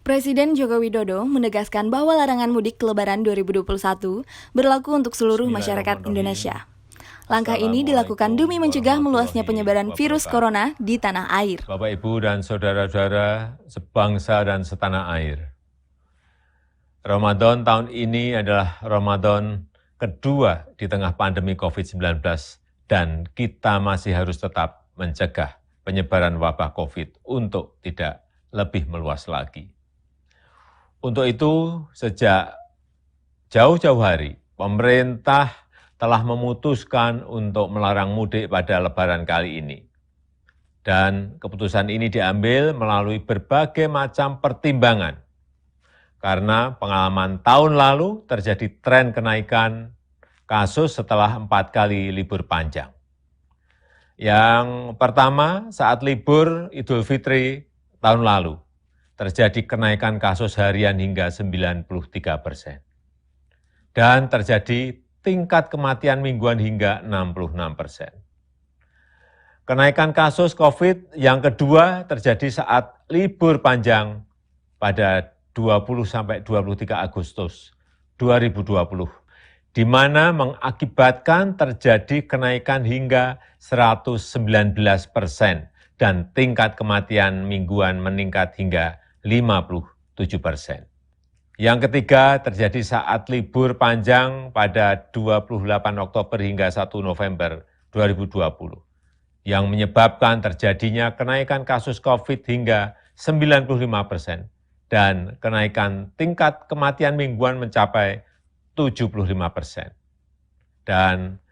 Presiden Joko Widodo menegaskan bahwa larangan mudik Lebaran 2021 berlaku untuk seluruh masyarakat Indonesia. Langkah ini dilakukan demi mencegah meluasnya penyebaran virus corona di tanah air. Bapak, Ibu, dan saudara-saudara sebangsa dan setanah air. Ramadan tahun ini adalah Ramadan kedua di tengah pandemi COVID-19 dan kita masih harus tetap mencegah penyebaran wabah COVID untuk tidak lebih meluas lagi. Untuk itu, sejak jauh-jauh hari, pemerintah telah memutuskan untuk melarang mudik pada Lebaran kali ini. Dan keputusan ini diambil melalui berbagai macam pertimbangan. Karena pengalaman tahun lalu terjadi tren kenaikan kasus setelah 4 kali libur panjang. Yang pertama, saat libur Idul Fitri tahun lalu, terjadi kenaikan kasus harian hingga 93%. Dan terjadi tingkat kematian mingguan hingga 66%. Kenaikan kasus COVID yang kedua terjadi saat libur panjang pada 20-23 Agustus 2020, di mana mengakibatkan terjadi kenaikan hingga 119% dan tingkat kematian mingguan meningkat hingga 57%. Yang ketiga terjadi saat libur panjang pada 28 Oktober hingga 1 November 2020, yang menyebabkan terjadinya kenaikan kasus COVID hingga 95% dan kenaikan tingkat kematian mingguan mencapai 75%. Dan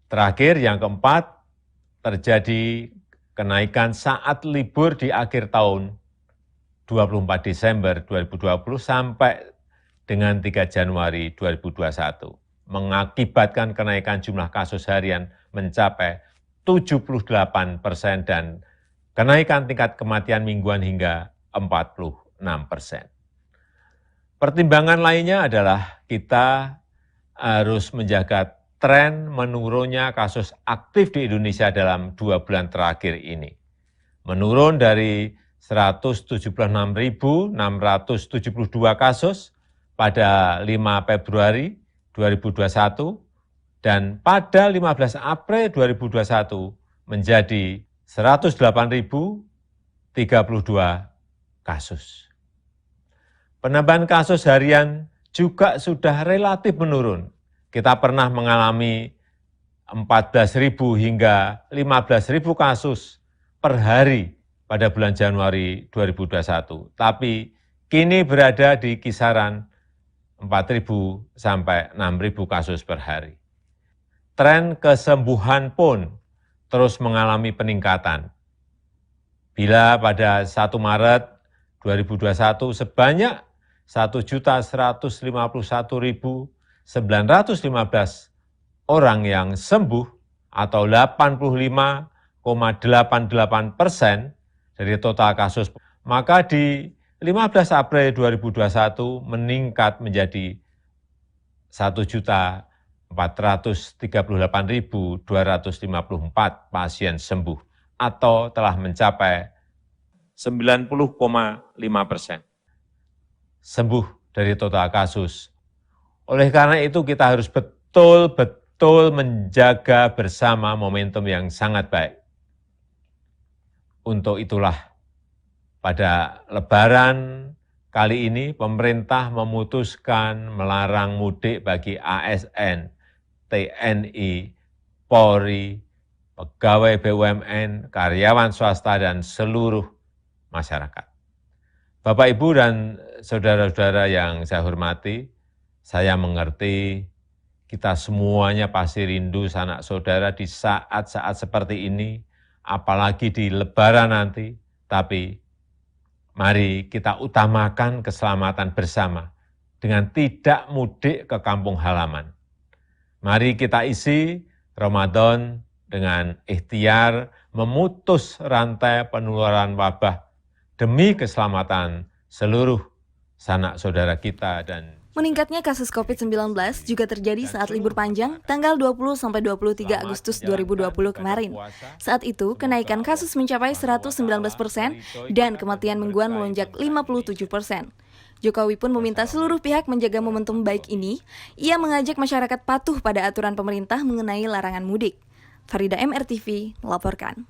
terakhir yang keempat, terjadi kenaikan saat libur di akhir tahun 24 Desember 2020 sampai dengan 3 Januari 2021, mengakibatkan kenaikan jumlah kasus harian mencapai 78% dan kenaikan tingkat kematian mingguan hingga 46%. Pertimbangan lainnya adalah kita harus menjaga tren menurunnya kasus aktif di Indonesia dalam 2 bulan terakhir ini. Menurun dari 176.672 kasus pada 5 Februari 2021 dan pada 15 April 2021 menjadi 108.032 kasus. Penambahan kasus harian juga sudah relatif menurun. Kita pernah mengalami 14.000 hingga 15.000 kasus per hari pada bulan Januari 2021. Tapi kini berada di kisaran 4.000 sampai 6.000 kasus per hari. Tren kesembuhan pun terus mengalami peningkatan. Bila pada 1 Maret 2021 sebanyak 1.151.915 orang yang sembuh atau 85,88% dari total kasus, maka di 15 April 2021 meningkat menjadi 1.438.254 pasien sembuh atau telah mencapai 90,5% sembuh dari total kasus. Oleh karena itu kita harus betul-betul menjaga bersama momentum yang sangat baik. Untuk itulah pada Lebaran kali ini pemerintah memutuskan melarang mudik bagi ASN, TNI, Polri, pegawai BUMN, karyawan swasta, dan seluruh masyarakat. Bapak, Ibu, dan saudara-saudara yang saya hormati, saya mengerti kita semuanya pasti rindu sanak saudara di saat-saat seperti ini, apalagi di Lebaran nanti. Tapi mari kita utamakan keselamatan bersama dengan tidak mudik ke kampung halaman. Mari kita isi Ramadan dengan ikhtiar memutus rantai penularan wabah demi keselamatan seluruh sanak saudara kita dan Meningkatnya kasus COVID-19 juga terjadi saat libur panjang tanggal 20-23 Agustus 2020 kemarin. Saat itu, kenaikan kasus mencapai 119% dan kematian mingguan melonjak 57%. Jokowi pun meminta seluruh pihak menjaga momentum baik ini. Ia mengajak masyarakat patuh pada aturan pemerintah mengenai larangan mudik. Farida MRTV melaporkan.